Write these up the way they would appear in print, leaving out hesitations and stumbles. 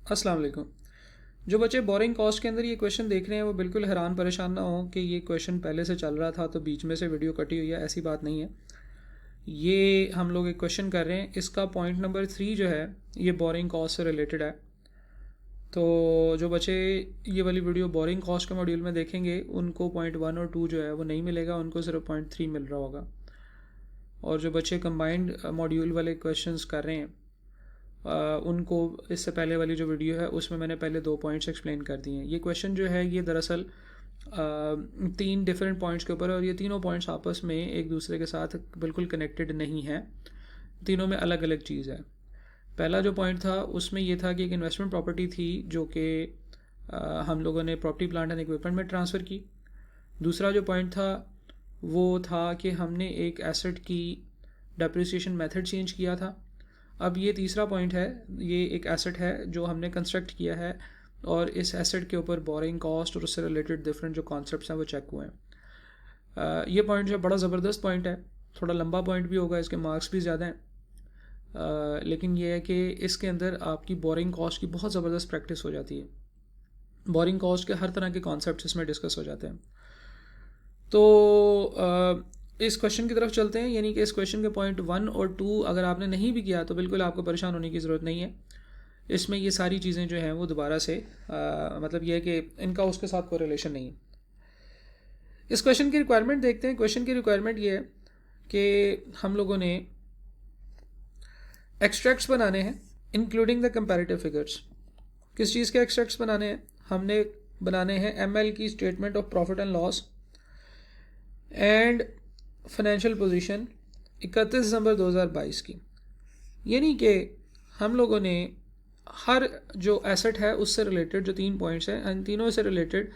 अस्सलाम वालेकुम। जो बच्चे बोरिंग कॉस्ट के अंदर ये क्वेश्चन देख रहे हैं वो बिल्कुल हैरान परेशान ना हो कि ये क्वेश्चन पहले से चल रहा था तो बीच में से वीडियो कटी हुई है, ऐसी बात नहीं है। ये हम लोग एक क्वेश्चन कर रहे हैं, इसका पॉइंट नंबर 3 जो है ये बोरिंग कॉस्ट से रिलेटेड है। तो जो बच्चे ये वाली वीडियो बोरिंग कॉस्ट के मॉड्यूल में देखेंगे उनको पॉइंट 1 और 2 जो है वो नहीं मिलेगा, उनको सिर्फ पॉइंट 3 मिल रहा होगा। और जो बच्चे कंबाइंड मॉड्यूल वाले क्वेश्चंस कर रहे हैं उनको इससे पहले वाली जो वीडियो है उसमें मैंने पहले 2 पॉइंट्स एक्सप्लेन कर दिए हैं। ये क्वेश्चन जो है ये दरअसल 3 डिफरेंट पॉइंट्स के ऊपर है और ये तीनों पॉइंट्स आपस में एक दूसरे के साथ बिल्कुल कनेक्टेड नहीं है, तीनों में अलग अलग चीज़ है। पहला जो पॉइंट था उसमें ये था कि एक इन्वेस्टमेंट प्रॉपर्टी थी जो कि हम लोगों ने प्रॉपर्टी प्लांट एंड इक्विपमेंट में ट्रांसफ़र की। दूसरा जो पॉइंट था वो था कि हमने एक एसेट की डेप्रिसिएशन मेथड चेंज किया था। अब ये तीसरा पॉइंट है, ये एक एसेट है जो हमने कंस्ट्रक्ट किया है और इस एसेट के ऊपर बोरिंग कॉस्ट और उससे रिलेटेड डिफरेंट जो कॉन्सेप्ट्स हैं वो चेक हुए हैं। ये पॉइंट जो बड़ा ज़बरदस्त पॉइंट है, थोड़ा लंबा पॉइंट भी होगा, इसके मार्क्स भी ज़्यादा हैं, लेकिन ये है कि इसके अंदर आपकी बोरिंग कॉस्ट की बहुत ज़बरदस्त प्रैक्टिस हो जाती है। बोरिंग कॉस्ट के हर तरह के कॉन्सेप्ट्स इसमें डिस्कस हो जाते हैं। तो इस क्वेश्चन की तरफ चलते हैं, यानी कि इस क्वेश्चन के पॉइंट 1 और 2 अगर आपने नहीं भी किया तो बिल्कुल आपको परेशान होने की ज़रूरत नहीं है। इसमें ये सारी चीज़ें जो हैं वो दोबारा से मतलब ये है कि इनका उसके साथ कोई रिलेशन नहीं है। इस क्वेश्चन की रिक्वायरमेंट देखते हैं। क्वेश्चन की रिक्वायरमेंट ये है कि हम लोगों ने एक्सट्रैक्ट्स बनाने हैं इंक्लूडिंग द कंपैरेटिव फिगर्स। किस चीज़ के एक्सट्रैक्ट्स बनाने हैं? हमने बनाने हैं ML की statement of profit and loss and financial position 31 दिसंबर 2022 की। यानी कि हम लोगों ने हर जो एसेट है उससे रिलेटेड जो 3 पॉइंट्स हैं, इन तीनों से रिलेटेड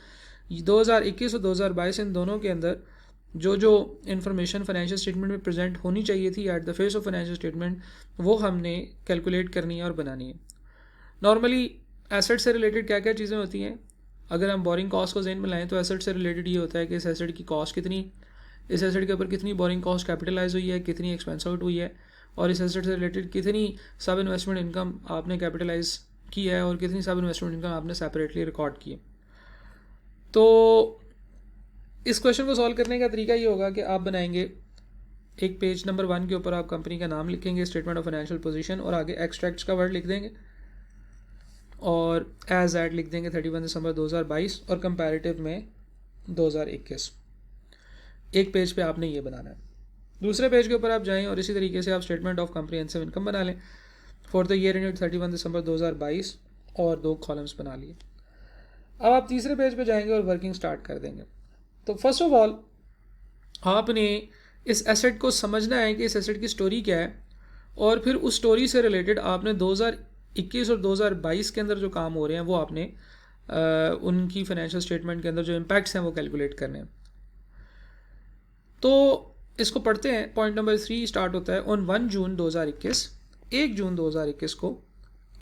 2021 और 2022 इन दोनों के अंदर जो जो इन्फॉर्मेशन फाइनेंशियल स्टेटमेंट में प्रेजेंट होनी चाहिए थी at the face of financial statement, वो हमने कैलकुलेट करनी है और बनानी है। नॉर्मली एसेट से रिलेटेड क्या क्या चीज़ें होती हैं? अगर हम बोरिंग कॉस्ट को ज़हन में लाएँ तो एसेट से रिलेटेड ये होता है कि इस एसेट की कॉस्ट कितनी, इस एसेट के ऊपर कितनी बोरिंग कॉस्ट कैपिटलाइज हुई है, कितनी एक्सपेंस आउट हुई है, और इस एसेट से रिलेटेड कितनी सब इन्वेस्टमेंट इनकम आपने कैपिटलाइज की है और कितनी सब इन्वेस्टमेंट इनकम आपने सेपरेटली रिकॉर्ड की है। तो इस क्वेश्चन को सॉल्व करने का तरीका ये होगा कि आप बनाएंगे एक पेज नंबर 1 के ऊपर आप कंपनी का नाम लिखेंगे, स्टेटमेंट ऑफ फाइनेंशियल पोजीशन, और आगे एक्सट्रैक्ट्स का वर्ड लिख देंगे और एज एट लिख देंगे 31 दिसंबर 2022 और कंपैरेटिव में 2021। एक पेज पे आपने ये बनाना है। दूसरे पेज के ऊपर आप जाएं और इसी तरीके से आप स्टेटमेंट ऑफ कॉम्प्रिहेंसिव इनकम बना लें फॉर द ईयर एंडेड 31 दिसंबर 2022 और 2 कॉलम्स बना लिए। अब आप तीसरे पेज पे जाएंगे और वर्किंग स्टार्ट कर देंगे। तो फर्स्ट ऑफ ऑल आपने इस एसेट को समझना है कि इस एसेट की स्टोरी क्या है, और फिर उस स्टोरी से रिलेटेड आपने 2021 और 2022 के अंदर जो काम हो रहे हैं वो आपने उनकी फाइनेंशियल स्टेटमेंट के अंदर जो इम्पैक्ट्स हैं वो कैलकुलेट करने हैं। तो इसको पढ़ते हैं। पॉइंट नंबर 3 स्टार्ट होता है ऑन 1 जून 2021। 1 जून 2021 को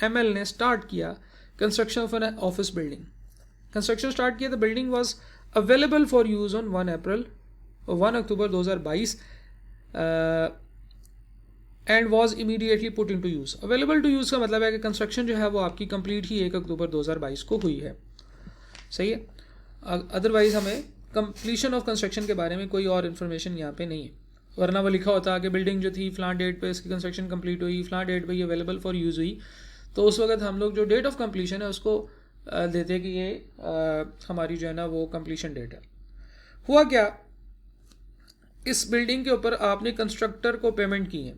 ML ने स्टार्ट किया construction of an office building. Construction start किया, the building was available for use on 1 October 2022 and was immediately put into use. Available to use का मतलब है कि कंस्ट्रक्शन जो है वो आपकी कंप्लीट ही 1 अक्टूबर 2022 को हुई है। सही है। अदरवाइज हमें कंप्लीशन ऑफ कंस्ट्रक्शन के बारे में कोई और इन्फॉर्मेशन यहाँ पे नहीं है, वरना वो लिखा होता कि बिल्डिंग जो थी फ़लाँ डेट पे इसकी कंस्ट्रक्शन कंप्लीट हुई, फ़लाँ डेट पे ये अवेलेबल फॉर यूज़ हुई, तो उस वक्त हम लोग जो डेट ऑफ कंप्लीशन है उसको देते कि ये हमारी जो है ना वो कंप्लीशन डेट है। हुआ क्या, इस बिल्डिंग के ऊपर आपने कंस्ट्रक्टर को पेमेंट की है।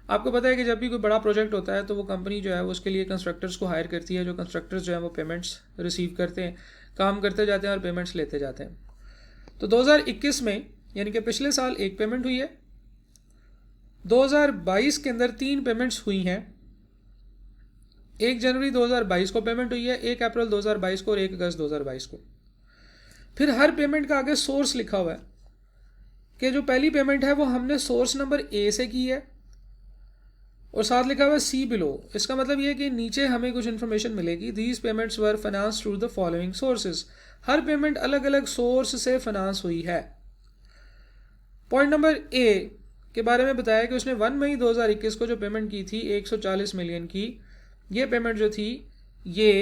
आपको पता है कि जब भी कोई बड़ा प्रोजेक्ट होता है तो वो कंपनी जो है वो उसके लिए कंस्ट्रक्टर्स को हायर करती है। जो कंस्ट्रक्टर्स जो है वो पेमेंट्स रिसीव करते हैं, काम करते जाते हैं और पेमेंट्स लेते जाते हैं। तो 2021 में यानी कि पिछले साल एक पेमेंट हुई है, 2022 के अंदर 3 पेमेंट्स हुई हैं। 1 जनवरी 2022 को पेमेंट हुई है, 1 अप्रैल 2022 को और 1 अगस्त 2022 को। फिर हर पेमेंट का आगे सोर्स लिखा हुआ है कि जो पहली पेमेंट है वो हमने सोर्स नंबर A से की है और साथ लिखा हुआ है C बिलो। इसका मतलब ये है कि नीचे हमें कुछ इन्फॉर्मेशन मिलेगी। These payments were finance through the following sources. Her payment अलग अलग सोर्स से फाइनेंस हुई है। पॉइंट नंबर A के बारे में बताया कि उसने 1 मई 2021 को जो पेमेंट की थी 140 मिलियन की, ये पेमेंट जो थी ये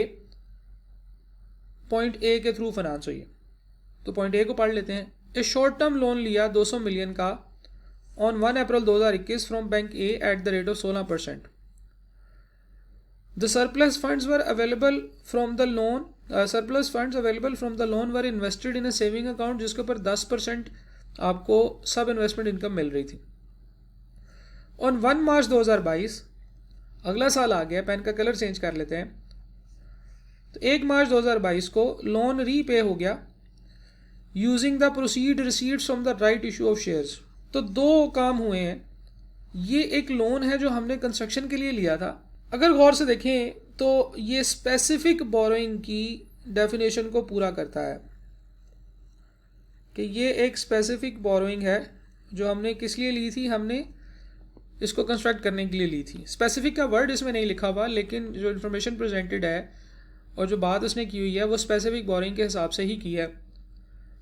पॉइंट ए के थ्रू फाइनेंस हुई है। तो पॉइंट ए को पढ़ लेते हैं। एक शॉर्ट टर्म लोन लिया 200 मिलियन का on 1 April 2021 from bank A at the rate of 16%। The surplus funds available from the loan were invested in a saving account जिसके ऊपर 10% आपको सब इन्वेस्टमेंट इनकम मिल रही थी। On 1 मार्च 2022, अगला साल आ गया, पेन का कलर चेंज कर लेते हैं। तो 1 मार्च 2022 को लोन रीपे हो गया using the proceed receipts from the right issue of shares. तो दो काम हुए हैं। ये एक लोन है जो हमने कंस्ट्रक्शन के लिए लिया था। अगर गौर से देखें तो ये स्पेसिफिक बोरोइंग की डेफिनेशन को पूरा करता है कि ये एक स्पेसिफिक बोरोइंग है जो हमने किस लिए ली थी, हमने इसको कंस्ट्रक्ट करने के लिए ली थी। स्पेसिफिक का वर्ड इसमें नहीं लिखा हुआ, लेकिन जो इन्फॉर्मेशन प्रेजेंटेड है और जो बात उसने की हुई है वो स्पेसिफिक बोरोइंग के हिसाब से ही की है।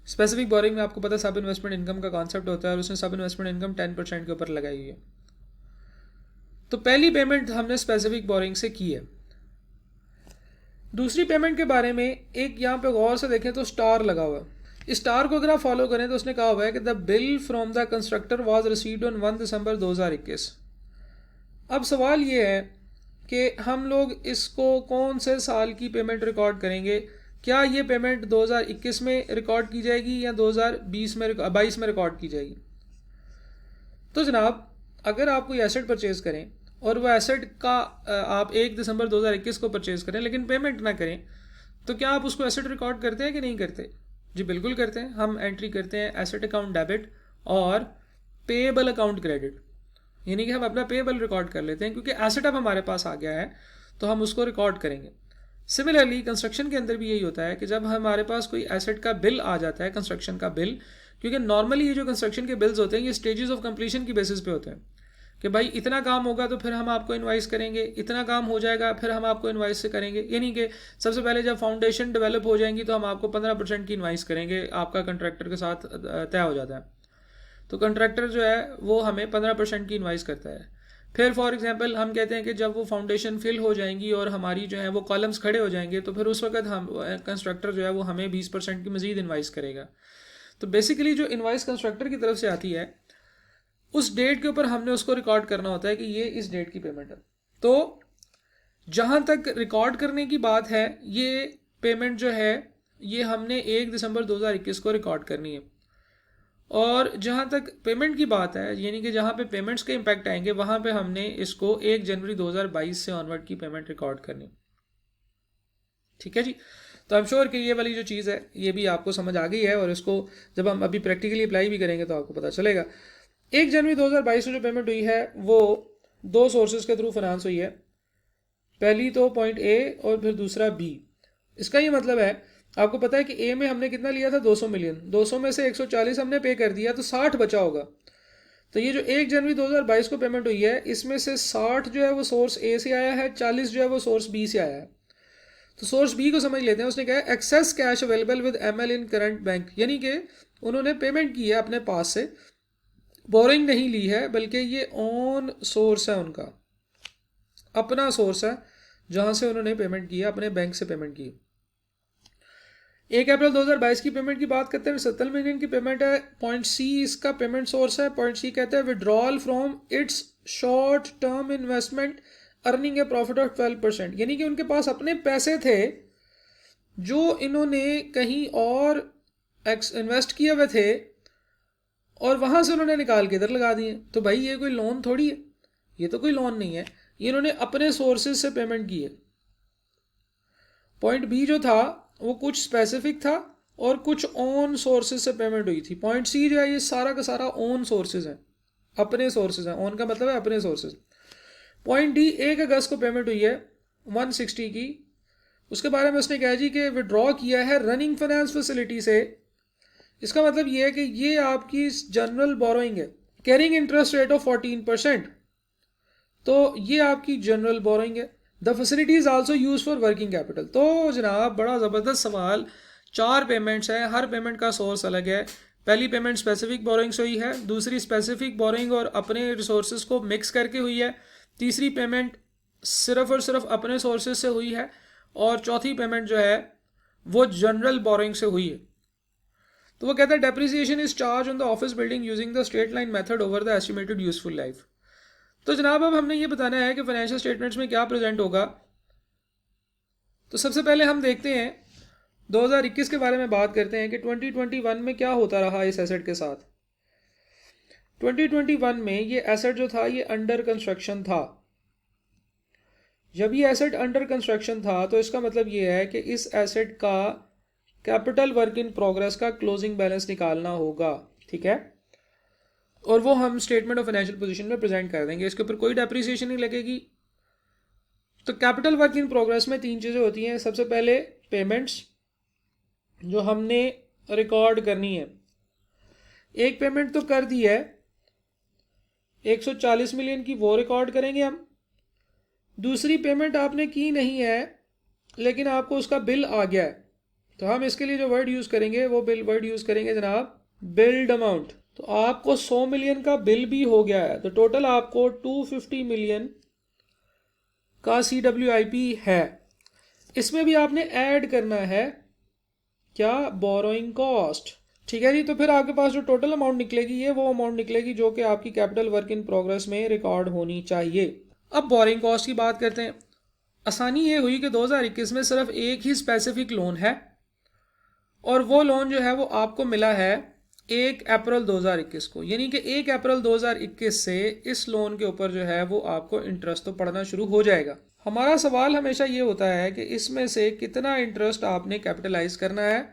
स्पेसिफिक बोरोइंग में आपको पता सब इन्वेस्टमेंट इनकम का कॉन्सेप्ट होता है और उसने सब इन्वेस्टमेंट इनकम 10% के ऊपर लगाई हुई है। तो पहली पेमेंट हमने स्पेसिफिक बोरोइंग से की है। दूसरी पेमेंट के बारे में एक यहाँ पे गौर से देखें तो स्टार लगा हुआ है। इस स्टार को अगर आप फॉलो करें तो उसने कहा हुआ है कि the bill from the constructor was received on 1 दिसंबर 2021। अब सवाल ये है कि हम लोग इसको कौन से साल की पेमेंट रिकॉर्ड करेंगे। क्या ये पेमेंट 2021 में रिकॉर्ड की जाएगी या 2022 में रिकॉर्ड की जाएगी। तो जनाब अगर आप कोई एसेट परचेज करें और वो एसेट का आप 1 दिसंबर 2021 को परचेज करें लेकिन पेमेंट ना करें, तो क्या आप उसको एसेट रिकॉर्ड करते हैं कि नहीं करते। जी बिल्कुल करते हैं। हम एंट्री करते हैं एसेट अकाउंट डेबिट और पेएबल अकाउंट क्रेडिट, यानी कि हम अपना पेएबल रिकॉर्ड कर लेते हैं क्योंकि एसेट अब हमारे पास आ गया है तो हम उसको रिकॉर्ड करेंगे। सिमिलरली कंस्ट्रक्शन के अंदर भी यही होता है कि जब हमारे पास कोई एसेट का बिल आ जाता है, कंस्ट्रक्शन का बिल, क्योंकि नॉर्मली ये जो कंस्ट्रक्शन के बिल्स होते हैं ये स्टेजेस ऑफ कंप्लीशन की बेसिस पे होते हैं कि भाई इतना काम होगा तो फिर हम आपको इनवाइस करेंगे, इतना काम हो जाएगा फिर हम आपको इनवाइस से करेंगे। यानी कि सबसे पहले जब फाउंडेशन डेवलप हो जाएंगी तो हम आपको 15% की इनवाइस करेंगे, आपका कंट्रैक्टर के साथ तय हो जाता है। तो कंट्रैक्टर जो है वो हमें 15% की इनवाइस करता है। फिर फॉर एग्जांपल हम कहते हैं कि जब वो फाउंडेशन फिल हो जाएंगी और हमारी जो है वो कॉलम्स खड़े हो जाएंगे तो फिर उस वक्त हम कंस्ट्रक्टर जो है वो हमें 20% की मजीद इनवाइस करेगा। तो बेसिकली जो इनवाइस कंस्ट्रक्टर की तरफ से आती है उस डेट के ऊपर हमने उसको रिकॉर्ड करना होता है कि ये इस डेट की पेमेंट है। तो जहाँ तक रिकॉर्ड करने की बात है, ये पेमेंट जो है ये हमने 1 दिसंबर 2021 को रिकॉर्ड करनी है। और जहाँ तक पेमेंट की बात है, यानी कि जहाँ पे पेमेंट्स के इम्पैक्ट आएंगे वहाँ पे हमने इसको 1 जनवरी 2022 से ऑनवर्ड की पेमेंट रिकॉर्ड करनी। ठीक है जी। तो आई एम श्योर कि ये वाली जो चीज़ है ये भी आपको समझ आ गई है और इसको जब हम अभी प्रैक्टिकली अप्लाई भी करेंगे तो आपको पता चलेगा। 1 जनवरी 2022 में जो पेमेंट हुई है वो 2 सोर्सेज के थ्रू फाइनेंस हुई है। पहली तो पॉइंट ए और फिर दूसरा बी। इसका ये मतलब है, आपको पता है कि ए में हमने कितना लिया था 200 मिलियन, 200 में से 140 हमने पे कर दिया तो 60 बचा होगा। तो ये जो 1 जनवरी 2022 को पेमेंट हुई है इसमें से 60 जो है वो सोर्स ए से आया है, 40 जो है वो सोर्स बी से आया है। तो सोर्स बी को समझ लेते हैं। उसने कहा access cash available with ML in current bank, यानी कि उन्होंने पेमेंट की है अपने पास से, बोरिंग नहीं ली है बल्कि ये ऑन सोर्स है, उनका अपना सोर्स है जहां से उन्होंने पेमेंट की है, अपने बैंक से पेमेंट की। 1 अप्रैल 2022 की पेमेंट की बात करते हैं, 70 मिलियन की पेमेंट है। पॉइंट सी इसका पेमेंट सोर्स है। पॉइंट सी कहता है withdrawal from its short term investment earning a profit of 12%, यानी कि उनके पास अपने पैसे थे जो इन्होंने कहीं और इन्वेस्ट किए हुए थे और वहां से उन्होंने निकाल के इधर लगा दिए। तो भाई ये कोई लोन थोड़ी है, ये तो कोई लोन नहीं है, ये इन्होंने अपने सोर्सेज से पेमेंट की है। पॉइंट बी जो था वो कुछ स्पेसिफिक था और कुछ ऑन सोर्सेज से पेमेंट हुई थी। पॉइंट सी जो है ये सारा का सारा ऑन सोर्सेज है, अपने सोर्सेज हैं। ऑन का मतलब है अपने सोर्सेज। पॉइंट डी 1 अगस्त को पेमेंट हुई है 160 की। उसके बारे में उसने कहा जी कि विड्रॉ किया है रनिंग फाइनेंस फैसिलिटी से। इसका मतलब ये है कि ये आपकी जनरल बोरोइंग है, कैरिंग इंटरेस्ट रेट ऑफ 14%। तो ये आपकी जनरल बोरोइंग है। The facility is also use for working capital. तो जनाब बड़ा ज़बरदस्त सवाल। 4 पेमेंट्स हैं, हर पेमेंट का सोर्स अलग है। पहली पेमेंट स्पेसिफिक बोरोइंग से हुई है, दूसरी स्पेसिफिक बोरोइंग और अपने रिसोर्सेज को मिक्स करके हुई है, तीसरी पेमेंट सिर्फ और सिर्फ अपने सोर्सेज से हुई है, और चौथी पेमेंट जो है वो जनरल बोरोइंग से हुई है। तो वो कहता है depreciation is charge on the office building using the straight line method over the estimated useful life. तो जनाब अब हमने ये बताना है कि फाइनेंशियल स्टेटमेंट्स में क्या प्रेजेंट होगा। तो सबसे पहले हम देखते हैं 2021 के बारे में बात करते हैं कि 2021 में क्या होता रहा इस एसेट के साथ। 2021 में ये एसेट जो था ये अंडर कंस्ट्रक्शन था। जब ये एसेट अंडर कंस्ट्रक्शन था तो इसका मतलब ये है कि इस एसेट का कैपिटल वर्क इन प्रोग्रेस का क्लोजिंग बैलेंस निकालना होगा, ठीक है, और वो हम स्टेटमेंट ऑफ फाइनेंशियल पोजीशन में प्रेजेंट कर देंगे। इसके ऊपर कोई डेप्रिसिएशन नहीं लगेगी। तो कैपिटल वर्क इन प्रोग्रेस में 3 चीज़ें होती हैं। सबसे पहले पेमेंट्स जो हमने रिकॉर्ड करनी है। एक पेमेंट तो कर दी है 140 मिलियन की, वो रिकॉर्ड करेंगे हम। दूसरी पेमेंट आपने की नहीं है लेकिन आपको उसका बिल आ गया है, तो हम इसके लिए जो वर्ड यूज़ करेंगे वो वर्ड यूज़ करेंगे जनाब बिल्ड अमाउंट। तो आपको 100 मिलियन का बिल भी हो गया है, तो टोटल आपको 250 मिलियन का CWIP है। इसमें भी आपने ऐड करना है क्या, बोरोइंग कॉस्ट, ठीक है जी। तो फिर आपके पास जो टोटल अमाउंट निकलेगी ये वो अमाउंट निकलेगी जो कि आपकी कैपिटल वर्क इन प्रोग्रेस में रिकॉर्ड होनी चाहिए। अब बोरिंग कॉस्ट की बात करते हैं। आसानी ये हुई कि 2021 में सिर्फ एक ही स्पेसिफिक लोन है, और वो लोन जो है वो आपको मिला है 1 अप्रैल 2021 को, यानी कि 1 अप्रैल 2021 से इस लोन के ऊपर जो है वो आपको इंटरेस्ट तो पड़ना शुरू हो जाएगा। हमारा सवाल हमेशा ये होता है कि इसमें से कितना इंटरेस्ट आपने कैपिटलाइज करना है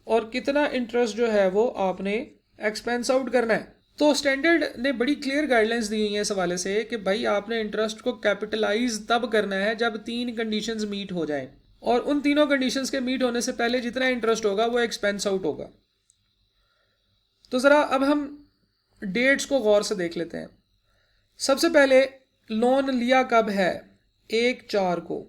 और कितना इंटरेस्ट जो है वो आपने एक्सपेंस आउट करना है। तो स्टैंडर्ड ने बड़ी क्लियर गाइडलाइंस दी हुई है इस हवाले से कि भाई आपने इंटरेस्ट को कैपिटलाइज तब करना है जब 3 कंडीशंस मीट हो जाएं, और उन तीनों कंडीशंस के मीट होने से पहले जितना इंटरेस्ट होगा वो एक्सपेंस आउट होगा। तो ज़रा अब हम डेट्स को गौर से देख लेते हैं। सबसे पहले लोन लिया कब है, 1/4 को।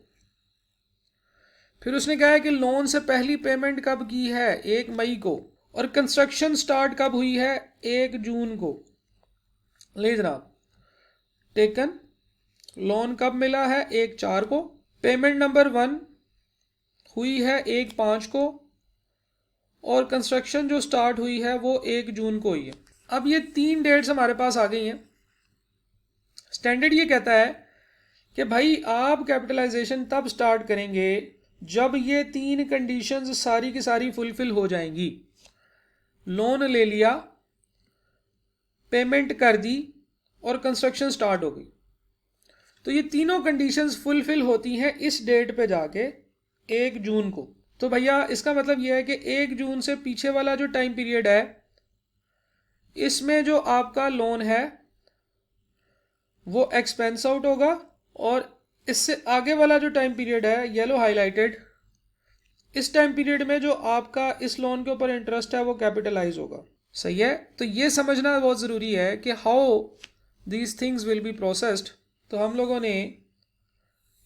फिर उसने कहा है कि लोन से पहली पेमेंट कब की है, 1 मई को, और कंस्ट्रक्शन स्टार्ट कब हुई है, 1 जून को। ले जनाब, टेकन लोन कब मिला है, 1/4 को। पेमेंट नंबर 1 हुई है 1/5 को, और कंस्ट्रक्शन जो स्टार्ट हुई है वो 1 जून को हुई है। अब ये 3 डेट्स हमारे पास आ गई हैं। स्टैंडर्ड ये कहता है कि भाई आप कैपिटलाइजेशन तब स्टार्ट करेंगे जब ये 3 कंडीशंस सारी की सारी फुलफिल हो जाएंगी। लोन ले लिया, पेमेंट कर दी और कंस्ट्रक्शन स्टार्ट हो गई। तो ये तीनों कंडीशंस फुलफिल होती हैं इस डेट पे जाके 1 जून को। तो भैया इसका मतलब ये है कि 1 जून से पीछे वाला जो टाइम पीरियड है इसमें जो आपका लोन है वो एक्सपेंस आउट होगा, और इससे आगे वाला जो टाइम पीरियड है येलो हाईलाइटेड, इस टाइम पीरियड में जो आपका इस लोन के ऊपर इंटरेस्ट है वो कैपिटलाइज होगा। सही है। तो ये समझना बहुत ज़रूरी है कि how these things will be processed. तो हम लोगों ने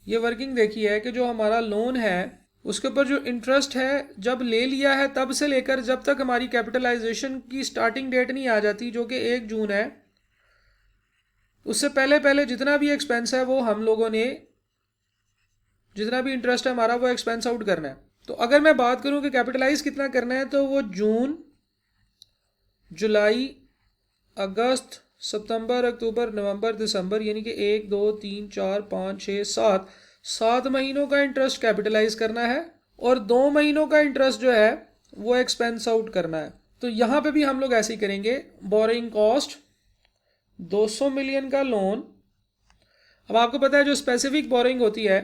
ये वर्किंग देखी है कि जो हमारा लोन है उसके ऊपर जो इंटरेस्ट है जब ले लिया है तब से लेकर जब तक हमारी कैपिटलाइजेशन की स्टार्टिंग डेट नहीं आ जाती जो कि 1 जून है, उससे पहले पहले जितना भी एक्सपेंस है वो हम लोगों ने, जितना भी इंटरेस्ट है हमारा वो एक्सपेंस आउट करना है। तो अगर मैं बात करूं कि कैपिटलाइज कितना करना है तो वो जून, जुलाई, अगस्त, सितंबर, अक्टूबर, नवंबर, दिसंबर, यानी कि 1 2 3 4 5 6 7 महीनों का इंटरेस्ट कैपिटलाइज करना है, और 2 महीनों का इंटरेस्ट जो है वो एक्सपेंस आउट करना है। तो यहाँ पे भी हम लोग ऐसे ही करेंगे। बोरिंग कॉस्ट 200 मिलियन का लोन। अब आपको पता है जो स्पेसिफिक बोरिंग होती है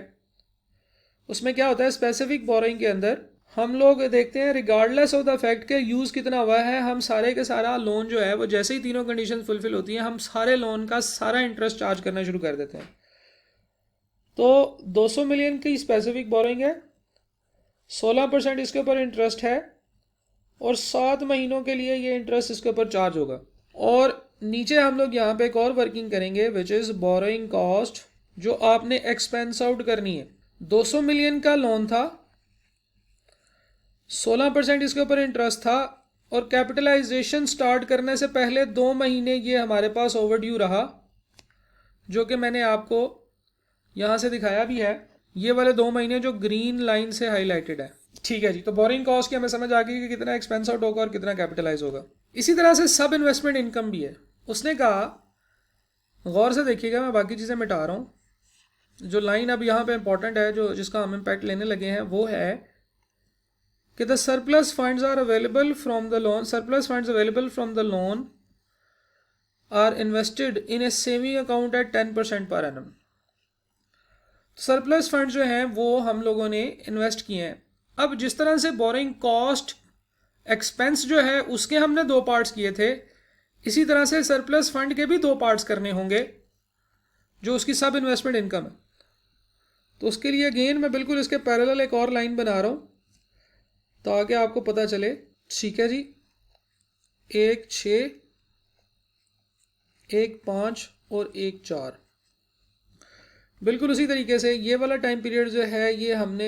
उसमें क्या होता है, स्पेसिफिक बोरिंग के अंदर हम लोग देखते हैं रिगार्डलेस ऑफ द फैक्ट के यूज़ कितना हुआ है, हम सारे के सारा लोन जो है वो जैसे ही तीनों कंडीशन फुलफिल होती हैं हम सारे लोन का सारा इंटरेस्ट चार्ज करना शुरू कर देते हैं। तो 200 मिलियन की स्पेसिफिक बोरिंग है, 16% इसके ऊपर इंटरेस्ट है, और 7 महीनों के लिए ये इंटरेस्ट इसके ऊपर चार्ज होगा। और नीचे हम लोग यहाँ पे एक और वर्किंग करेंगे विच इज़ बोरोइंग कॉस्ट, जो आपने एक्सपेंस आउट करनी है। 200 मिलियन का लोन था, 16% इसके ऊपर इंटरेस्ट था, और कैपिटलाइजेशन स्टार्ट करने से पहले 2 महीने ये हमारे पास ओवरड्यू रहा, जो कि मैंने आपको यहाँ से दिखाया भी है, ये वाले 2 महीने जो ग्रीन लाइन से हाईलाइटेड है, ठीक है जी। तो बोरिंग कॉस्ट की हमें समझ आ गई कि कितना एक्सपेंस आउट होगा और कितना कैपिटलाइज होगा। इसी तरह से सब इन्वेस्टमेंट इनकम भी है। उसने कहा, गौर से देखिएगा, मैं बाकी चीज़ें मिटा रहा हूँ, जो लाइन अब यहाँ पे इंपॉर्टेंट है, जो जिसका हम इम्पैक्ट लेने लगे हैं, वो है कि the surplus funds are available from the loan, surplus funds available from the loan are invested in a saving account at 10% per annum. Surplus fund जो हैं वो हम लोगों ने इन्वेस्ट किए हैं। अब जिस तरह से बोरिंग कॉस्ट एक्सपेंस जो है उसके हमने 2 पार्ट्स किए थे, इसी तरह से सरप्लस फंड के भी 2 पार्ट्स करने होंगे, जो उसकी सब इन्वेस्टमेंट इनकम है। तो उसके लिए अगेन मैं बिल्कुल इसके पैरेलल एक और लाइन बना रहा हूँ ताकि आपको पता चले। ठीक है जी, 1 6 1 5 और 1 4, बिल्कुल उसी तरीके से ये वाला टाइम पीरियड जो है ये हमने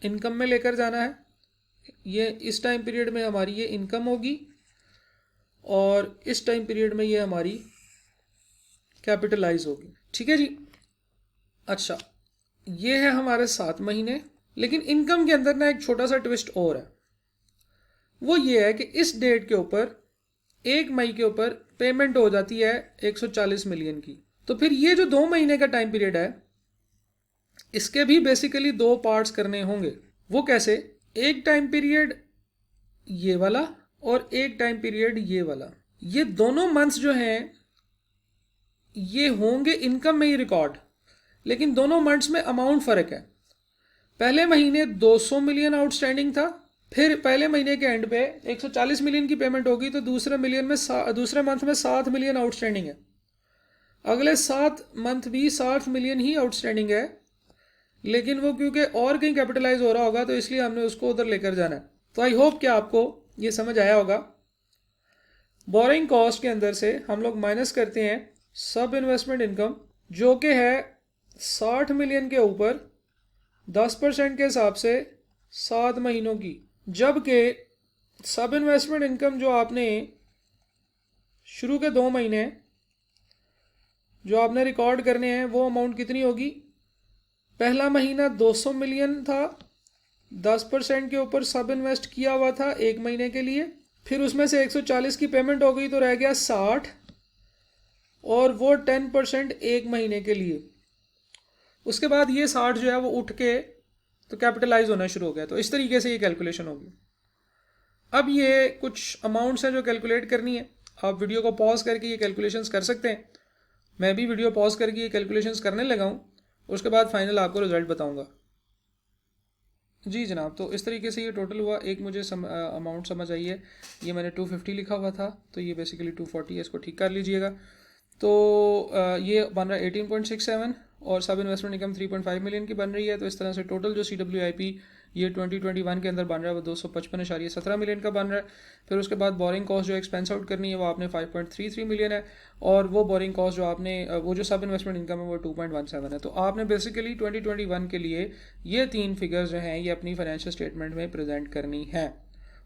इनकम में लेकर जाना है। ये इस टाइम पीरियड में हमारी ये इनकम होगी और इस टाइम पीरियड में ये हमारी कैपिटलाइज होगी। ठीक है जी। अच्छा, ये है हमारे 7 महीने। लेकिन इनकम के अंदर ना एक छोटा सा ट्विस्ट और है, वो ये है कि इस डेट के ऊपर 1 मई के ऊपर पेमेंट हो जाती है 140 मिलियन की। तो फिर ये जो 2 महीने का टाइम पीरियड है, इसके भी बेसिकली 2 पार्ट्स करने होंगे। वो कैसे? एक टाइम पीरियड ये वाला और एक टाइम पीरियड ये वाला। ये दोनों मंथ्स जो हैं ये होंगे इनकम में ही रिकॉर्ड, लेकिन दोनों मंथ्स में अमाउंट फ़र्क है। पहले महीने 200 मिलियन आउटस्टैंडिंग था, फिर पहले महीने के एंड पे 140 मिलियन की पेमेंट होगी, तो दूसरे मंथ में 7 मिलियन आउटस्टैंडिंग है। अगले 7 मंथ भी 7 मिलियन ही आउटस्टैंडिंग है, लेकिन वो क्योंकि और कहीं कैपिटलाइज हो रहा होगा तो इसलिए हमने उसको उधर लेकर जाना है। तो आई होप कि आपको ये समझ आया होगा। बोरिंग कॉस्ट के अंदर से हम लोग माइनस करते हैं सब इन्वेस्टमेंट इनकम, जो कि है 60 मिलियन के ऊपर 10% के हिसाब से 7 महीनों की। जबकि सब इन्वेस्टमेंट इनकम जो आपने शुरू के 2 महीने जो आपने रिकॉर्ड करने हैं, वो अमाउंट कितनी होगी? पहला महीना 200 मिलियन था, 10% के ऊपर सब इन्वेस्ट किया हुआ था 1 महीने के लिए, फिर उसमें से 140 की पेमेंट हो गई तो रह गया 60, और वो 10% 1 महीने के लिए। उसके बाद ये 60 जो है वो उठ के तो कैपिटलाइज होना शुरू हो गया। तो इस तरीके से ये कैलकुलेशन होगी। अब ये कुछ अमाउंट्स हैं जो कैलकुलेट करनी है। आप वीडियो को पॉज करके ये कैलकुलेशंस कर सकते हैं। मैं भी वीडियो पॉज करके ये कैलकुलेशंस करने लगा हूँ, उसके बाद फाइनल आपको रिजल्ट बताऊंगा। जी जनाब, तो इस तरीके से ये टोटल हुआ। एक मुझे अमाउंट समझ आई है, ये मैंने 250 लिखा हुआ था, तो ये बेसिकली 240 है, इसको ठीक कर लीजिएगा। तो ये बन रहा है 18.67 और सब इन्वेस्टमेंट इनकम 3.5 मिलियन की बन रही है। तो इस तरह से टोटल जो CWIP ये 2021 के अंदर बन रहा है वो 255.17 मिलियन का बन रहा है। फिर उसके बाद बोरिंग कॉस्ट जो एक्सपेंस आउट करनी है वो आपने 5.33 मिलियन है, और वो बोरिंग कॉस्ट जो आपने वो जो सब इन्वेस्टमेंट इनकम है वो 2.17 है। तो आपने बेसिकली 2021 के लिए ये 3 फिगर्स जो हैं ये अपनी फाइनेंशियल स्टेटमेंट में प्रेजेंट करनी है।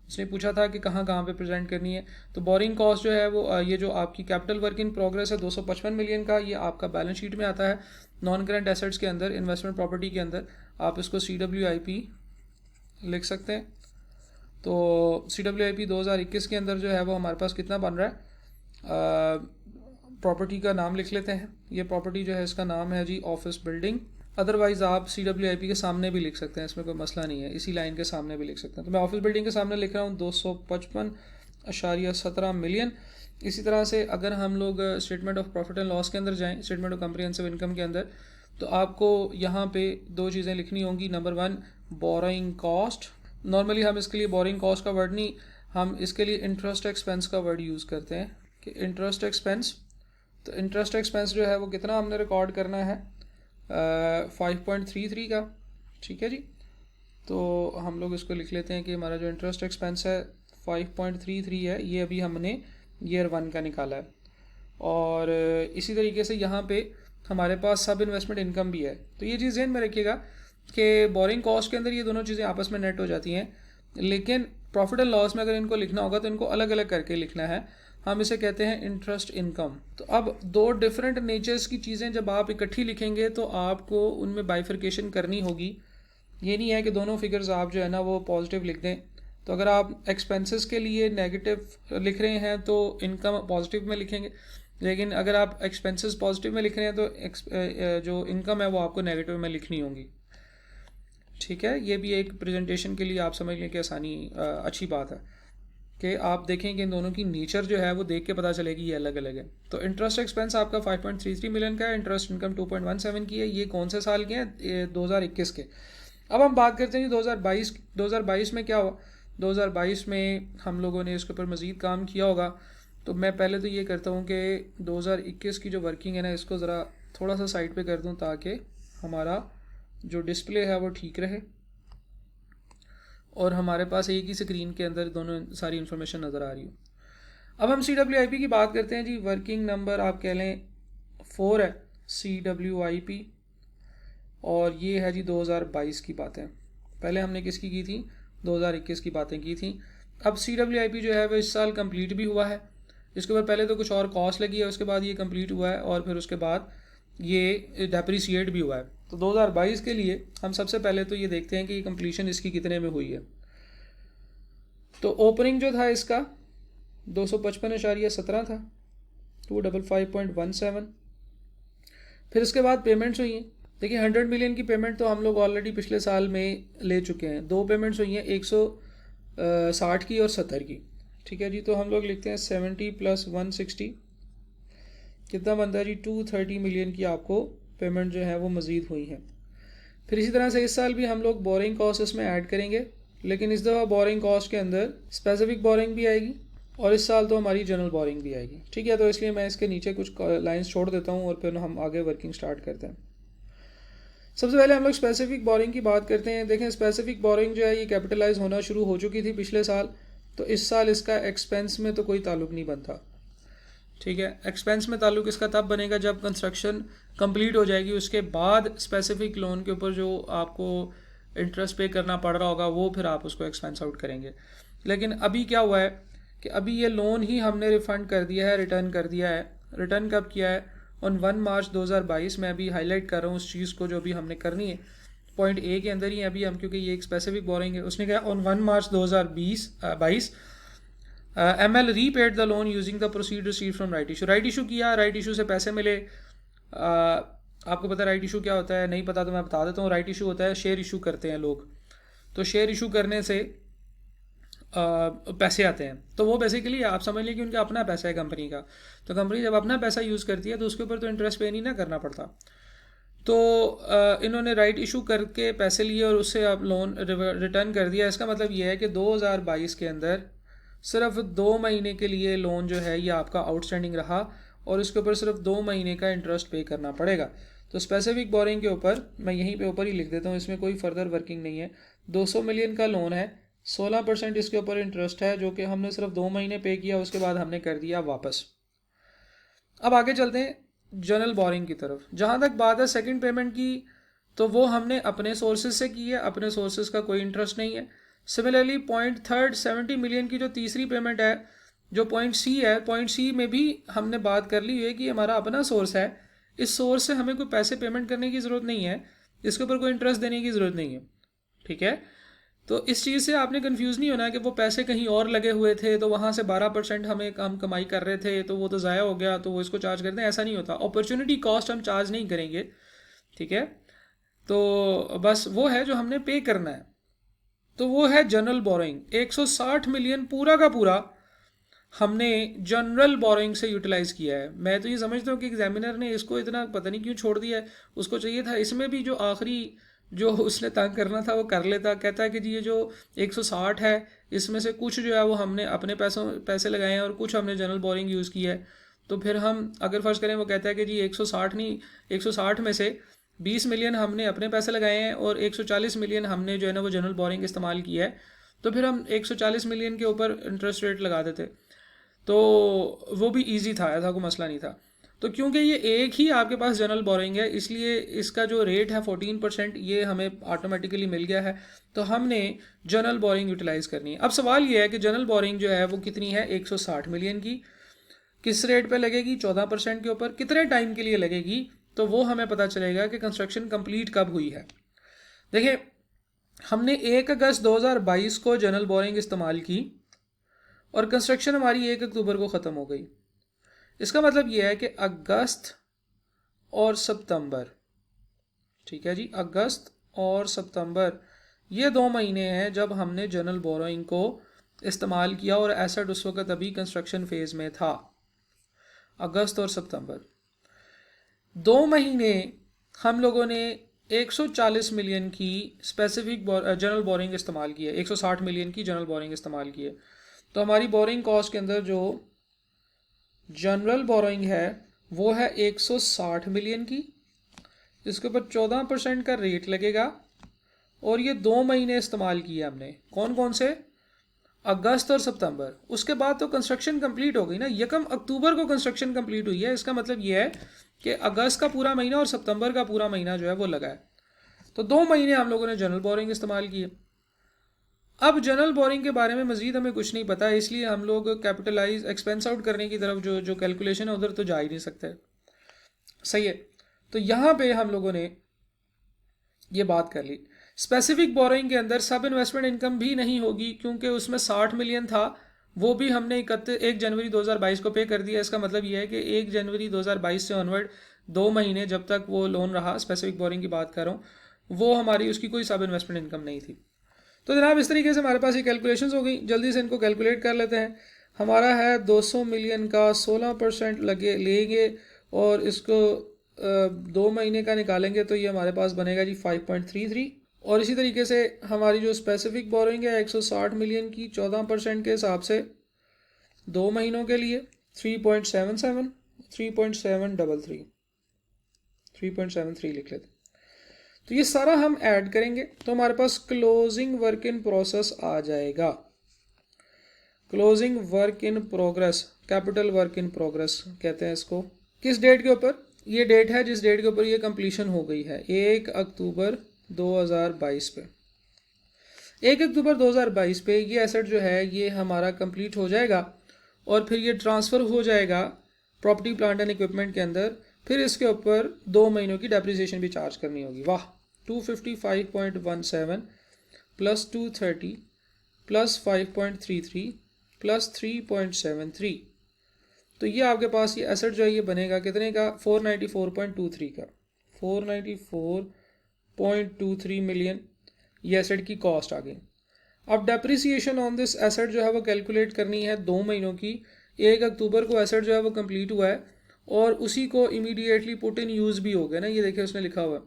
उसने पूछा था कि कहाँ पे प्रेजेंट करनी है। तो बोरिंग कॉस्ट जो है वो ये जो आपकी कैपिटल वर्क इन प्रोग्रेस है 255 मिलियन का, ये आपका बैलेंस शीट में आता है नॉन करंट एसेट्स के अंदर, इन्वेस्टमेंट प्रॉपर्टी के अंदर। आप इसको CWIP लिख सकते हैं। तो CWIP 2021 के अंदर जो है वो हमारे पास कितना बन रहा है, प्रॉपर्टी का नाम लिख लेते हैं। ये प्रॉपर्टी जो है इसका नाम है जी ऑफिस बिल्डिंग। अदरवाइज़ आप CWIP के सामने भी लिख सकते हैं, इसमें कोई मसला नहीं है, इसी लाइन के सामने भी लिख सकते हैं। तो मैं ऑफिस बिल्डिंग के सामने लिख रहा हूँ 255.17 मिलियन। इसी तरह से अगर हम लोग statement of profit and loss के अंदर जाएं, स्टेटमेंट ऑफ कम्प्रिहेंसिव इनकम के अंदर, तो आपको यहाँ पे 2 चीज़ें लिखनी होंगी। Number 1 borrowing cost. नॉर्मली हम इसके लिए बोरिंग कॉस्ट का वर्ड नहीं, हम इसके लिए इंटरेस्ट एक्सपेंस का वर्ड यूज़ करते हैं कि इंटरेस्ट एक्सपेंस। तो इंटरेस्ट एक्सपेंस जो है वो कितना हमने रिकॉर्ड करना है, 5.33 का। ठीक है जी। तो हम लोग इसको लिख लेते हैं कि हमारा जो इंटरेस्ट एक्सपेंस है 5.33 है, ये अभी हमने ईयर 1 का निकाला है। और इसी तरीके से यहाँ पे हमारे पास सब इन्वेस्टमेंट इनकम भी है। तो ये चीज़ ध्यान में रखिएगा कि बोरिंग कॉस्ट के अंदर ये दोनों चीज़ें आपस में नेट हो जाती हैं, लेकिन प्रॉफिट एंड लॉस में अगर इनको लिखना होगा तो इनको अलग अलग करके लिखना है। हम इसे कहते हैं इंटरेस्ट इनकम। तो अब दो डिफरेंट नेचर्स की चीज़ें जब आप इकट्ठी लिखेंगे तो आपको उनमें बाइफरकेशन करनी होगी। ये नहीं है कि दोनों फिगर्स आप जो है ना वो पॉजिटिव लिख दें। तो अगर आप एक्सपेंसेस के लिए नेगेटिव लिख रहे हैं तो इनकम पॉजिटिव में लिखेंगे, लेकिन अगर आप एक्सपेंसेस पॉजिटिव में लिख रहे हैं तो जो इनकम है वो आपको नेगेटिव में लिखनी होगी। ठीक है, ये भी एक प्रेजेंटेशन के लिए आप समझ लें कि आसानी अच्छी बात है कि आप देखें कि इन दोनों की नेचर जो है वो देख के पता चलेगी ये अलग अलग है। तो इंटरेस्ट एक्सपेंस आपका 5.33 मिलियन का है, इंटरेस्ट इनकम 2.17 की है। ये कौन से साल के हैं? 2021 के। अब हम बात करते हैं 2022 में क्या हुआ। 2022 में हम लोगों ने इसके ऊपर मज़ीद काम किया होगा। तो मैं पहले तो ये करता हूँ कि 2021 की जो वर्किंग है ना इसको ज़रा थोड़ा सा साइड पे कर दूँ ताकि हमारा जो डिस्प्ले है वो ठीक रहे और हमारे पास एक ही स्क्रीन के अंदर दोनों सारी इन्फॉर्मेशन नज़र आ रही हो। अब हम CWIP की बात करते हैं जी। वर्किंग नंबर आप कह लें 4 है CWIP, और ये है जी 2022 की बातें। पहले हमने किसकी की थी? 2021 की बातें की थी। अब CWIP जो है वो इस साल कंप्लीट भी हुआ है। इसके ऊपर पहले तो कुछ और कॉस्ट लगी है, उसके बाद ये कंप्लीट हुआ है और फिर उसके बाद ये डेप्रिसिएट भी हुआ है। तो 2022 के लिए हम सबसे पहले तो ये देखते हैं कि कंप्लीशन इसकी कितने में हुई है। तो ओपनिंग जो था इसका 255.17 था, 255.17। फिर इसके बाद पेमेंट्स हुई हैं। देखिए 100 मिलियन की पेमेंट तो हम लोग ऑलरेडी पिछले साल में ले चुके हैं। दो पेमेंट्स हुई हैं, 160 की और 70 की। ठीक है जी, तो हम लोग लिखते हैं 70 + 160 कितना बनता है जी? 230 मिलियन की आपको पेमेंट जो है वो मज़ीद हुई है। फिर इसी तरह से इस साल भी हम लोग बोरिंग कॉस्ट इसमें ऐड करेंगे, लेकिन इस दफ़ा बोरिंग कॉस्ट के अंदर स्पेसिफिक बोरिंग भी आएगी और इस साल तो हमारी जनरल बोरिंग भी आएगी। ठीक है, तो इसलिए मैं इसके नीचे कुछ लाइंस छोड़ देता हूँ और फिर हम आगे वर्किंग स्टार्ट करते हैं। सबसे पहले हम लोग स्पेसिफिक बोरिंग की बात करते हैं। देखें स्पेसिफिक बोरिंग जो है ये कैपिटलाइज होना शुरू हो चुकी थी पिछले साल, तो इस साल इसका एक्सपेंस में तो कोई ताल्लुक नहीं बनता। ठीक है, एक्सपेंस में ताल्लुक इसका तब बनेगा जब कंस्ट्रक्शन कंप्लीट हो जाएगी, उसके बाद स्पेसिफिक लोन के ऊपर जो आपको इंटरेस्ट पे करना पड़ रहा होगा वो फिर आप उसको एक्सपेंस आउट करेंगे। लेकिन अभी क्या हुआ है कि अभी ये लोन ही हमने रिफ़ंड कर दिया है, रिटर्न कर दिया है। रिटर्न कब किया है? ऑन 1 मार्च 2022। मैं अभी हाईलाइट कर रहा हूँ उस चीज़ को जो अभी हमने करनी है। पॉइंट ए के अंदर ही अभी हम, क्योंकि ये एक स्पेसिफिक बोरिंग है। उसने कहा on 1 March 2022 ML repaid the loan using the proceed receive from right issue. Right issue किया, राइट इशू से पैसे मिले। आपको पता है राइट इशू क्या होता है? नहीं पता तो मैं बता देता हूँ। राइट इशू होता है शेयर इशू करते हैं लोग, तो शेयर इशू करने से पैसे आते हैं। तो वो बेसिकली आप समझ लें कि उनका अपना पैसा है कंपनी का। तो कंपनी जब अपना पैसा यूज़ करती है तो उसके ऊपर तो इंटरेस्ट पे नहीं ना करना पड़ता। तो इन्होंने राइट इशू करके पैसे लिए और उससे आप लोन रिटर्न कर दिया। इसका मतलब ये है कि 2022 के अंदर सिर्फ 2 महीने के लिए लोन जो है ये आपका आउटस्टैंडिंग रहा और उसके ऊपर सिर्फ 2 महीने का इंटरेस्ट पे करना पड़ेगा। तो स्पेसिफिक बोरिंग के ऊपर मैं यहीं पे ऊपर ही लिख देता हूँ, इसमें कोई फर्दर वर्किंग नहीं है। 200 मिलियन का लोन है, 16% इसके ऊपर इंटरेस्ट है जो कि हमने सिर्फ 2 महीने पे किया, उसके बाद हमने कर दिया वापस। अब आगे चलते हैं जनरल बोरिंग की तरफ। जहाँ तक बात है सेकंड पेमेंट की, तो वो हमने अपने सोर्सेज से की है, अपने सोर्सेज का कोई इंटरेस्ट नहीं है। सिमिलरली पॉइंट थर्ड 70 मिलियन की जो तीसरी पेमेंट है, जो पॉइंट सी है, पॉइंट सी में भी हमने बात कर ली है कि हमारा अपना सोर्स है, इस सोर्स से हमें कोई पैसे पेमेंट करने की ज़रूरत नहीं है, इसके ऊपर कोई इंटरेस्ट देने की ज़रूरत नहीं है। ठीक है, तो इस चीज़ से आपने कंफ्यूज नहीं होना कि वो पैसे कहीं और लगे हुए थे तो वहाँ से 12% हम कमाई कर रहे थे तो वो तो ज़ाया हो गया तो वो इसको चार्ज करते हैं, ऐसा नहीं होता। अपॉर्चुनिटी कॉस्ट हम चार्ज नहीं करेंगे। ठीक है, तो बस वो है जो हमने पे करना है। तो वो है जनरल बोरिंग। 160 मिलियन पूरा का पूरा हमने जनरल बोरिंग से यूटिलाइज किया है। मैं तो ये समझता हूँ कि एग्जामिनर ने इसको इतना पता नहीं क्यों छोड़ दिया है, उसको चाहिए था इसमें भी जो आखिरी जो उसने तंग करना था वो कर लेता। कहता है कि जी ये जो 160 है इसमें से कुछ जो है वो हमने अपने पैसे लगाए हैं और कुछ हमने जनरल बोरिंग यूज़ किया है। तो फिर हम अगर फर्ज करें, वो कहता है कि जी 160 नहीं, 160 में से 20 मिलियन हमने अपने पैसे लगाए हैं और 140 मिलियन हमने जो है ना वो जनरल बोरिंग इस्तेमाल किया है। तो फिर हम 140 मिलियन के ऊपर इंटरेस्ट रेट लगा देते तो वो भी इजी था, ऐसा कोई मसला नहीं था। तो क्योंकि ये एक ही आपके पास जनरल बोरिंग है इसलिए इसका जो रेट है 14% ये हमें ऑटोमेटिकली मिल गया है। तो हमने जनरल बोरिंग यूटिलाइज़ करनी है। अब सवाल ये है कि जनरल बोरिंग जो है वो कितनी है? 160 मिलियन की। किस रेट पे लगेगी? 14% के ऊपर। कितने टाइम के लिए लगेगी? तो वो हमें पता चलेगा कि कंस्ट्रक्शन कंप्लीट कब हुई है। देखिए, हमने 1 अगस्त 2022 को जनरल बोरिंग इस्तेमाल की और कंस्ट्रक्शन हमारी 1 अक्टूबर को ख़त्म हो गई। इसका मतलब यह है कि अगस्त और सितंबर, ठीक है जी, अगस्त और सितंबर ये 2 महीने हैं जब हमने जनरल बोरोइंग को इस्तेमाल किया और एसेट उस वक्त अभी कंस्ट्रक्शन फेज में था। अगस्त और सितंबर 2 महीने हम लोगों ने 140 मिलियन की स्पेसिफिक जनरल बोरिंग इस्तेमाल की है, 160 मिलियन की जनरल बोरिंग इस्तेमाल की है। तो हमारी बोरिंग कॉस्ट के अंदर जो जनरल बोरिंग है वो है 160 मिलियन की, इसके ऊपर 14% का रेट लगेगा और ये 2 महीने इस्तेमाल किए हमने। कौन कौन से? अगस्त और सितंबर। उसके बाद तो कंस्ट्रक्शन कंप्लीट हो गई ना, 1 अक्टूबर को कंस्ट्रक्शन कंप्लीट हुई है। इसका मतलब ये है कि अगस्त का पूरा महीना और सितंबर का पूरा महीना जो है वो लगा है। तो 2 महीने हम लोगों ने जनरल बोरिंग इस्तेमाल की है। अब जनरल बोरिंग के बारे में मजीद हमें कुछ नहीं पता, इसलिए हम लोग कैपिटलाइज एक्सपेंस आउट करने की तरफ जो कैलकुलेशन है उधर तो जा ही नहीं सकते। सही है। तो यहाँ पे हम लोगों ने ये बात कर ली। स्पेसिफिक बोरोइंग के अंदर सब इन्वेस्टमेंट इनकम भी नहीं होगी क्योंकि उसमें 60 मिलियन था, वो भी हमने 1 जनवरी 2022 को पे कर दिया। इसका मतलब यह है कि 1 जनवरी 2022 से ऑनवर्ड 2 महीने जब तक वो लोन रहा, स्पेसिफिक बोरिंग की बात कर रहा हूँ, वो हमारी उसकी कोई सब इन्वेस्टमेंट इनकम नहीं थी। तो जनाब इस तरीके से हमारे पास ये कैलकुलेशंस हो गई। जल्दी से इनको कैलकुलेट कर लेते हैं। हमारा है 200 मिलियन का 16% लेंगे और इसको 2 महीने का निकालेंगे तो ये हमारे पास बनेगा जी 5.33। और इसी तरीके से हमारी जो स्पेसिफिक बोरिंग है 160 मिलियन की 14% के हिसाब से 2 महीनों के लिए 3.77 3.73 लिख लेते। तो ये सारा हम ऐड करेंगे तो हमारे पास क्लोजिंग वर्क इन प्रोसेस आ जाएगा। Closing work in progress, capital work in progress कहते हैं इसको। किस डेट के ऊपर? ये डेट है जिस डेट के ऊपर ये कंप्लीशन हो गई है, 1 अक्टूबर 2022 पे। 1 अक्टूबर 2022 पे ये एसेट जो है ये हमारा कंप्लीट हो जाएगा और फिर ये ट्रांसफ़र हो जाएगा प्रॉपर्टी प्लांट एंड इक्विपमेंट के अंदर। फिर इसके ऊपर 2 महीनों की डेप्रिसिएशन भी चार्ज करनी होगी। वाह, 255.17 प्लस 230 प्लस 5.33 प्लस 3.73। तो ये आपके पास ये एसेट जो है ये बनेगा कितने का? 494.23 का। 494.23 मिलियन ये एसेट की कॉस्ट आ गई। अब डेप्रिसिएशन ऑन दिस एसेट जो है वो कैलकुलेट करनी है 2 महीनों की। 1 अक्टूबर को एसेट जो है वो कंप्लीट हुआ है और उसी को इमीडिएटली पुट इन यूज़ भी हो गया ना, ये देखिए उसने लिखा हुआ है।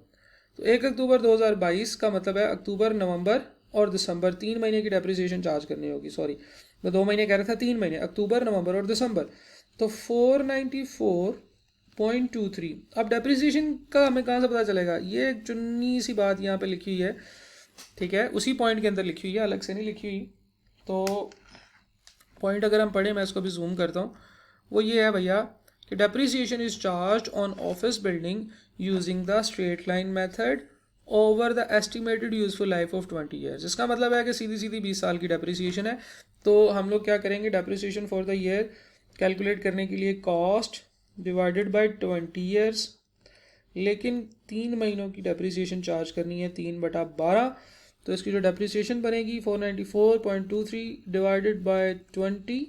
तो 1 अक्टूबर 2022 का मतलब है अक्टूबर, नवंबर और दिसंबर 3 महीने की डेप्रिसिएशन चार्ज करनी होगी। सॉरी, मैं 2 महीने कह रहा था, 3 महीने, अक्टूबर, नवंबर और दिसंबर। तो 494.23। अब डेप्रिसिएशन का हमें कहाँ से पता चलेगा? ये एक चुन्नी सी बात यहाँ पे लिखी हुई है, ठीक है, उसी पॉइंट के अंदर लिखी हुई है, अलग से नहीं लिखी हुई। तो पॉइंट अगर हम पढ़ें, मैं इसको भी जूम करता हूँ, वो ये है भैया कि depreciation is charge on office building using the straight line method over the estimated useful life of 20 years. इसका मतलब है कि सीधी सीधी 20 साल की डेप्रिसिएशन है। तो हम लोग क्या करेंगे, depreciation for the year calculate करने के लिए कॉस्ट डिवाइडेड बाय 20 ईयर्स, लेकिन 3 महीनों की डेप्रिसिएशन चार्ज करनी है 3/12। तो इसकी जो डेप्रिसिएशन बनेगी 494.23 डिवाइडेड बाय 20,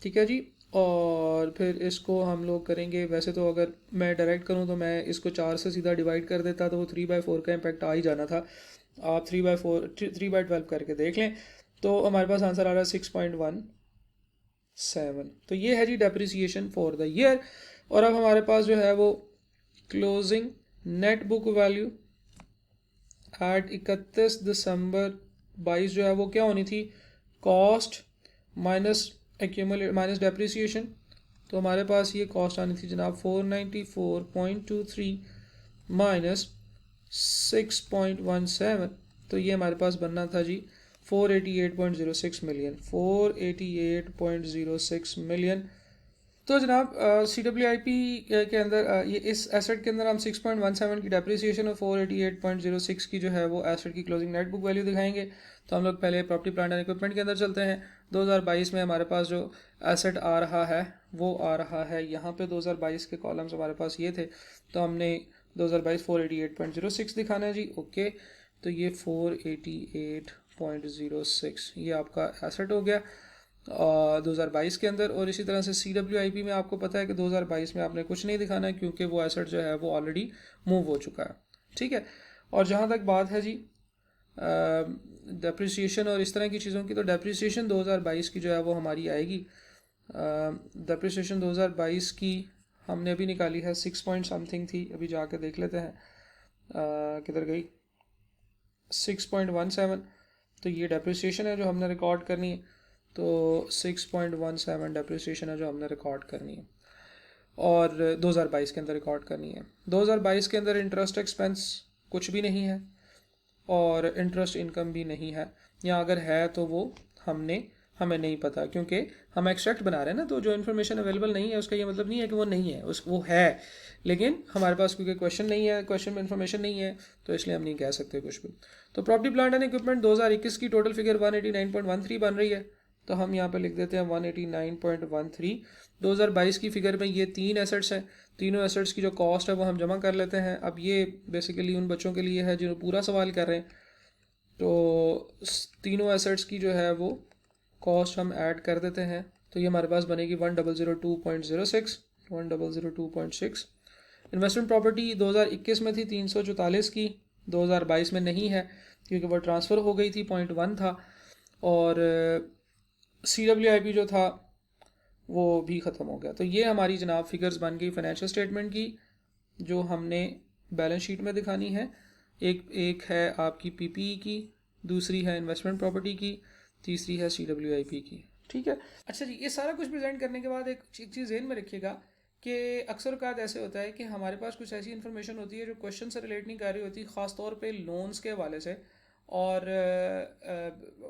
ठीक है जी। और फिर इसको हम लोग करेंगे, वैसे तो अगर मैं डायरेक्ट करूं तो मैं इसको 4 से सीधा डिवाइड कर देता तो वो 3/4 का इम्पैक्ट आ ही जाना था। आप 3/12 करके देख लें तो हमारे पास आंसर आ रहा है 6.17। तो ये है जी डेप्रिसिएशन फॉर द ईयर। और अब हमारे पास जो है वो closing net book value at 31 December 22 जो है वो क्या होनी थी? Cost minus accumulate minus depreciation. तो हमारे पास ये कॉस्ट आनी थी जनाब 494.23 माइनस 6.17। तो ये हमारे पास बनना था जी 488.06 मिलियन, 488.06 मिलियन। तो जनाब CWIP के अंदर ये इस एसेट के अंदर हम 6.17 की डेप्रिसिएशन और 488.06 की जो है वो एसेट की क्लोजिंग नेट बुक वैल्यू दिखाएंगे। तो हम लोग पहले प्रॉपर्टी प्लांट एंड इक्विपमेंट के अंदर चलते हैं। 2022 में हमारे पास जो एसेट आ रहा है वो आ रहा है यहाँ पे 2022 के कॉलम्स हमारे पास ये थे, तो हमने 2022 488.06 दिखाना है जी। ओके, तो ये 488.06 ये आपका एसेट हो गया 2022 के अंदर। और इसी तरह से CWIP में आपको पता है कि 2022 में आपने कुछ नहीं दिखाना है क्योंकि वो एसेट जो है वो ऑलरेडी मूव हो चुका है, ठीक है। और जहाँ तक बात है जी डेप्रिसिएशन और इस तरह की चीज़ों की, तो डेप्रिसिएशन 2022 की जो है वो हमारी आएगी। डेप्रिसिएशन 2022 की हमने अभी निकाली है 6 पॉइंट समथिंग थी, अभी जाके देख लेते हैं किधर गई, 6.17। तो ये डेप्रिसिएशन है जो हमने रिकॉर्ड करनी है, तो 6.17 डेप्रिसिएशन है जो हमने रिकॉर्ड करनी है और 2022 के अंदर रिकॉर्ड करनी है। 2022 के अंदर इंटरेस्ट एक्सपेंस कुछ भी नहीं है और इंटरेस्ट इनकम भी नहीं है, या अगर है तो वो हमें नहीं पता क्योंकि हम एक्सट्रैक्ट बना रहे हैं ना, तो जो इन्फॉर्मेशन अवेलेबल नहीं है उसका ये मतलब नहीं है कि वो नहीं है, वो है, लेकिन हमारे पास क्योंकि क्वेश्चन नहीं है, क्वेश्चन में इन्फॉर्मेशन नहीं है, तो इसलिए हम नहीं कह सकते कुछ भी। तो प्रॉपर्टी प्लांट एंड इक्विपमेंट 2021 की टोटल फिगर 189.13 बन रही है, तो हम यहाँ पे लिख देते हैं 189.13। 2022 की फिगर में ये 3 एसेट्स हैं, तीनों एसेट्स की जो कॉस्ट है वो हम जमा कर लेते हैं। अब ये बेसिकली उन बच्चों के लिए है जो पूरा सवाल कर रहे हैं, तो तीनों एसेट्स की जो है वो कॉस्ट हम ऐड कर देते हैं, तो ये हमारे पास बनेगी 1002.06 1002.6। इन्वेस्टमेंट प्रॉपर्टी 2021 में थी 344 की, 2022 में नहीं है क्योंकि वो ट्रांसफ़र हो गई थी, 0.1 था। और CWIP जो था वो भी ख़त्म हो गया। तो ये हमारी जनाब फिगर्स बन गई फाइनेंशियल स्टेटमेंट की जो हमने बैलेंस शीट में दिखानी है। एक है आपकी PPE की, दूसरी है इन्वेस्टमेंट प्रॉपर्टी की, तीसरी है CWIP की, ठीक है। अच्छा जी, ये सारा कुछ प्रेजेंट करने के बाद एक चीज़ ज़हन में रखिएगा कि अक्सर औक़ात ऐसे होता है कि हमारे पास कुछ ऐसी इन्फॉर्मेशन होती है जो क्वेश्चन से रिलेट नहीं कर रही होती, ख़ास तौर पे लोन्स के हवाले से, और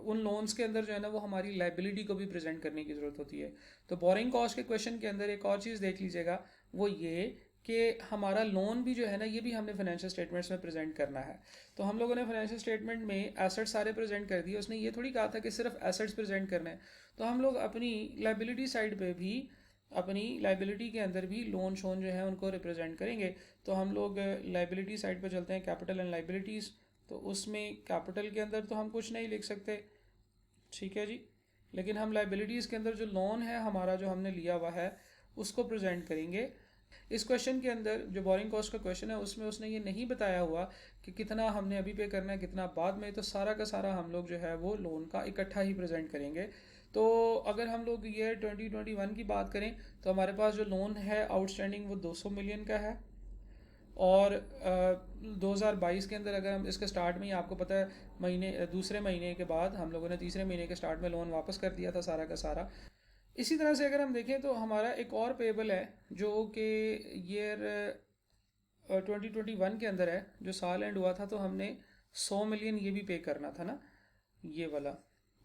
उन लोन्स के अंदर जो है ना वो हमारी लाइबिलिटी को भी प्रेजेंट करने की ज़रूरत होती है। तो बोरिंग कॉस्ट के क्वेश्चन के अंदर एक और चीज़ देख लीजिएगा, वो ये कि हमारा लोन भी जो है ना ये भी हमने फाइनेंशियल स्टेटमेंट्स में प्रेजेंट करना है। तो हम लोगों ने फाइनेंशियल स्टेटमेंट में एसेट्स सारे प्रेजेंट कर दिए, उसने ये थोड़ी कहा था कि सिर्फ एसेट्स प्रेजेंट करने हैं, तो हम लोग अपनी लाइबिलिटी साइड पे भी, अपनी लाइबिलिटी के अंदर भी लोन शोन जो है उनको रिप्रेजेंट करेंगे। तो हम लोग लाइबिलिटी साइड पे चलते हैं, कैपिटल एंड लाइबिलिटीज़। तो उसमें कैपिटल के अंदर तो हम कुछ नहीं लिख सकते, ठीक है जी, लेकिन हम लाइबिलिटीज़ के अंदर जो लोन है हमारा जो हमने लिया हुआ है उसको प्रेजेंट करेंगे। इस क्वेश्चन के अंदर जो बोरिंग कॉस्ट का क्वेश्चन है उसमें उसने ये नहीं बताया हुआ कि कितना हमने अभी पे करना है, कितना बाद में, तो सारा का सारा हम लोग जो है वो लोन का इकट्ठा ही प्रेजेंट करेंगे। तो अगर हम लोग ईयर 2021 की बात करें तो हमारे पास जो लोन है आउटस्टैंडिंग वो 200 मिलियन का है, और 2022 के अंदर अगर हम इसके स्टार्ट में ही, आपको पता है दूसरे महीने के बाद हम लोगों ने तीसरे महीने के स्टार्ट में लोन वापस कर दिया था सारा का सारा। इसी तरह से अगर हम देखें तो हमारा एक और पेबल है जो कि ईयर 2021 के अंदर है, जो साल एंड हुआ था, तो हमने 100 मिलियन ये भी पे करना था ना, ये वाला,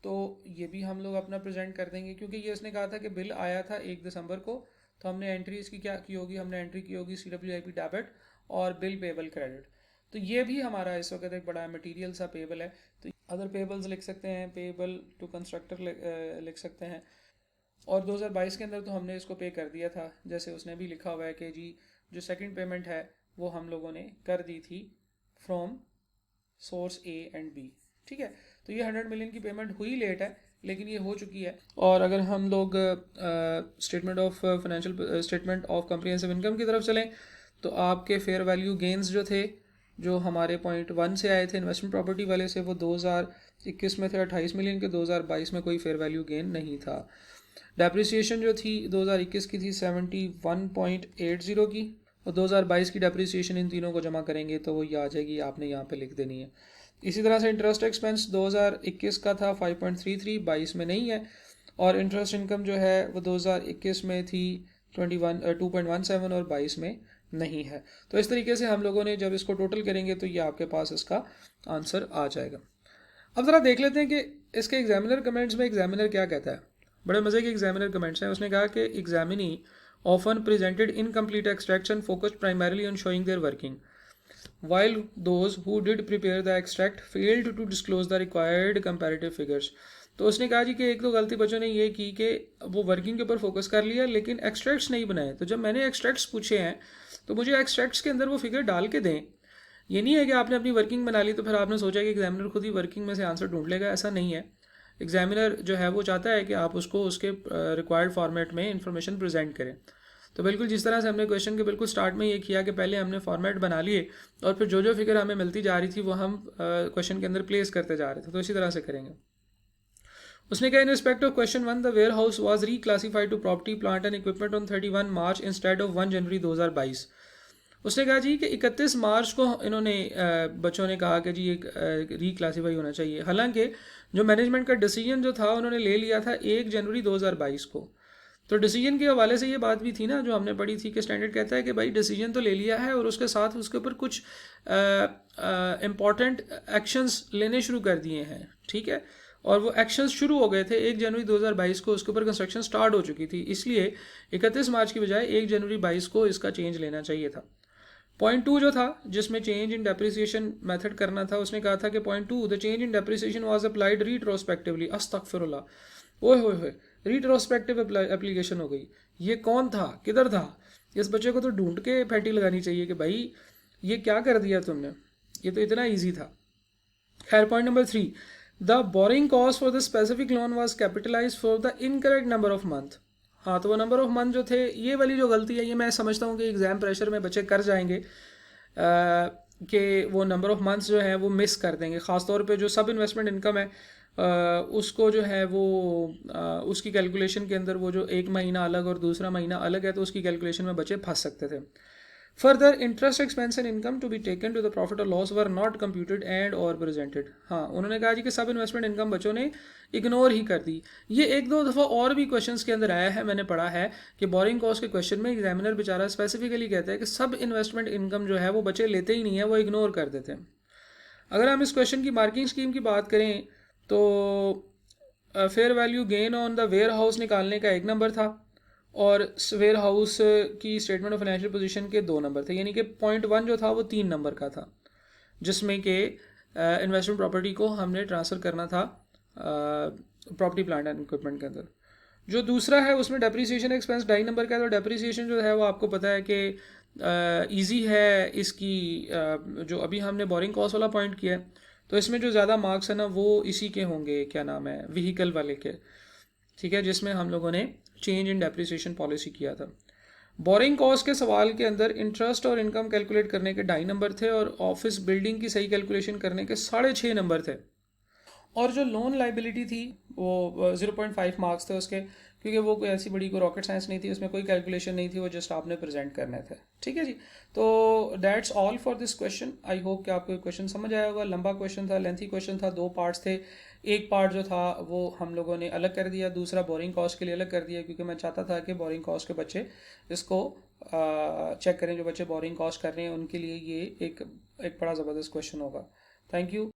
तो ये भी हम लोग अपना प्रेजेंट कर देंगे क्योंकि ये उसने कहा था कि बिल आया था 1 दिसंबर को, तो हमने एंट्री इसकी क्या की होगी, हमने एंट्री की होगी CWIP डेबिट और बिल पेबल क्रेडिट। तो ये भी हमारा इस वक्त एक बड़ा मटेरियल सा पेबल है। तो अदर पेबल्स लिख सकते हैं, पेबल टू कंस्ट्रक्टर लिख सकते हैं। और 2022 के अंदर तो हमने इसको पे कर दिया था, जैसे उसने भी लिखा हुआ है कि जी जो सेकंड पेमेंट है वो हम लोगों ने कर दी थी from source A and B, ठीक है। तो ये 100 मिलियन की पेमेंट हुई लेट है लेकिन ये हो चुकी है। और अगर हम लोग statement of financial statement of comprehensive income की तरफ चलें तो आपके फेयर वैल्यू गेंस जो थे, जो हमारे 0.1 से आए थे इन्वेस्टमेंट प्रॉपर्टी वाले से, वो 2021 में थे 28 मिलियन के, 2022 में कोई फेयर वैल्यू गेन नहीं था। डेप्रिसिएशन जो थी 2021 की थी 71.80 की, और 2022 की डेप्रिसिएशन इन तीनों को जमा करेंगे तो वो ये आ जाएगी, आपने यहाँ पे लिख देनी है। इसी तरह से इंटरेस्ट एक्सपेंस 2021 का था 5.33, 22 में नहीं है। और इंटरेस्ट इनकम जो है वो 2021 में थी 2.17 और 22 में नहीं है। तो इस तरीके से हम लोगों ने जब इसको टोटल करेंगे तो ये आपके पास इसका आंसर आ जाएगा। अब ज़रा देख लेते हैं कि इसके एग्जामिनर कमेंट्स में एग्जामिनर क्या कहता है। बड़े मज़े के एग्जामिनर कमेंट्स हैं। उसने कहा कि examinee often presented incomplete extraction focused primarily on showing there working, while those who did prepare the extract failed to disclose the required comparative figures. तो उसने कहा जी कि एक तो गलती बच्चों ने ये की कि वो वर्किंग के ऊपर फोकस कर लिया लेकिन एक्सट्रैक्ट्स नहीं बनाए। तो जब मैंने एक्सट्रैक्ट्स पूछे हैं तो मुझे एक्सट्रैक्ट्स के अंदर वो फिगर डाल के दें। ये नहीं है कि आपने अपनी वर्किंग बना ली तो फिर आपने सोचा कि एग्जामिनर खुद ही वर्किंग में से आंसर ढूंढ लेगा, ऐसा नहीं है। एग्जामिनर जो है वो चाहता है कि आप उसको उसके रिक्वायर्ड फॉर्मेट में इंफॉर्मेशन प्रेजेंट करें। तो बिल्कुल जिस तरह से हमने क्वेश्चन के बिल्कुल स्टार्ट में ये किया कि पहले हमने फॉर्मेट बना लिए और फिर जो जो फिगर हमें मिलती जा रही थी वो हम क्वेश्चन के अंदर प्लेस करते जा रहे थे, तो इसी तरह से करेंगे। उसने कहा in respect of question 1 the warehouse was reclassified to property plant and equipment on 31 March instead of 1 January 2022। उसने कहा जी कि 31 मार्च को इन्होंने बच्चों ने कहा कि जी एक रीक्लासीफाई होना चाहिए, हालांकि जो मैनेजमेंट का डिसीजन जो था उन्होंने ले लिया था 1 जनवरी 2022 को। तो डिसीजन के हवाले से ये बात भी थी ना जो हमने पढ़ी थी कि स्टैंडर्ड कहता है कि भाई डिसीजन तो ले लिया है और उसके साथ उसके ऊपर कुछ इम्पॉर्टेंट एक्शंस लेने शुरू कर दिए हैं, ठीक है। और वो एक्शंस शुरू हो गए थे 1 जनवरी 2022 को, उसके ऊपर कंस्ट्रक्शन स्टार्ट हो चुकी थी, इसलिए 31 मार्च की बजाय 1 जनवरी 22 को इसका चेंज लेना चाहिए था। पॉइंट 2 जो था जिसमें चेंज इन डेप्रिसिएशन मेथड करना था, उसने कहा था कि point 2 the change in depreciation was applied retrospectively. अस्तगफिरुल्लाह, ओए होए होए, रीट्रोस्पेक्टिव एप्लीकेशन हो गई। ये कौन था, किधर था? इस बच्चे को तो ढूंढ के फैटी लगानी चाहिए कि भाई ये क्या कर दिया तुमने, ये तो इतना ईजी था। खैर, point number 3 the borrowing cost for the specific loan was capitalise for the incorrect number of month. हाँ, तो वो नंबर ऑफ मंथ जो थे, ये वाली जो गलती है ये मैं समझता हूँ कि एग्जाम प्रेशर में बच्चे कर जाएंगे कि वो नंबर ऑफ मंथ्स जो है वो मिस कर देंगे। ख़ासतौर पे जो सब इन्वेस्टमेंट इनकम है उसको जो है वो उसकी कैलकुलेशन के अंदर वो जो एक महीना अलग और दूसरा महीना अलग है तो उसकी कैलकुलेशन में बच्चे फंस सकते थे। Further interest expense and income to be taken to the profit और loss were not computed and और प्रेजेंटेड। हाँ, उन्होंने कहा जी कि सब इन्वेस्टमेंट इनकम बच्चों ने इग्नोर ही कर दी। ये एक दो दफ़ा और भी क्वेश्चंस के अंदर आया है, मैंने पढ़ा है कि बोरिंग कॉस्ट के क्वेश्चन में एग्जामिनर बेचारा स्पेसिफिकली कहता है कि सब इन्वेस्टमेंट इनकम जो है वो बच्चे लेते ही नहीं है, वो इग्नोर कर देते हैं। अगर हम इस क्वेश्चन की मार्किंग स्कीम की बात करें तो fair value gain on the warehouse निकालने का 1 नंबर था और वेयर हाउस की स्टेटमेंट ऑफ फाइनेंशियल पोजीशन के 2 नंबर थे, यानी कि पॉइंट 1 जो था वो 3 नंबर का था, जिसमें कि इन्वेस्टमेंट प्रॉपर्टी को हमने ट्रांसफ़र करना था प्रॉपर्टी प्लांट एंड इक्विपमेंट के अंदर। जो दूसरा है उसमें डेप्रीसिएशन एक्सपेंस 2.5 नंबर का है। तो डेप्रीसिएशन जो है वो आपको पता है कि ईजी है इसकी, जो अभी हमने बोरिंग कॉस्ट वाला पॉइंट किया है तो इसमें जो ज़्यादा मार्क्स है ना वो इसी के होंगे, क्या नाम है, व्हीकल वाले के, ठीक है, जिसमें हम लोगों ने चेंज इन डेप्रिसिएशन पॉलिसी किया था। बोरिंग कॉस्ट के सवाल के अंदर इंटरेस्ट और इनकम कैलकुलेट करने के 2.5 नंबर थे और ऑफिस बिल्डिंग की सही कैलकुलेशन करने के 6.5 नंबर थे। और जो लोन लाइबिलिटी थी वो 0.5 मार्क्स थे उसके, क्योंकि वो कोई ऐसी बड़ी कोई रॉकेट साइंस नहीं थी, उसमें कोई कैलकुलेशन नहीं थी, वो जस्ट आपने प्रेजेंट करने थे, ठीक है जी। तो that's all for this question. I hope कि आपको क्वेश्चन समझ आया होगा। लंबा क्वेश्चन था, लेंथी क्वेश्चन था, 2 पार्ट्स थे। एक पार्ट जो था वो हम लोगों ने अलग कर दिया, दूसरा बोरिंग कॉस्ट के लिए अलग कर दिया, क्योंकि मैं चाहता था कि बोरिंग कॉस्ट के बच्चे इसको चेक करें, जो बच्चे बोरिंग कॉस्ट कर रहे हैं उनके लिए ये एक बड़ा ज़बरदस्त क्वेश्चन होगा। Thank you.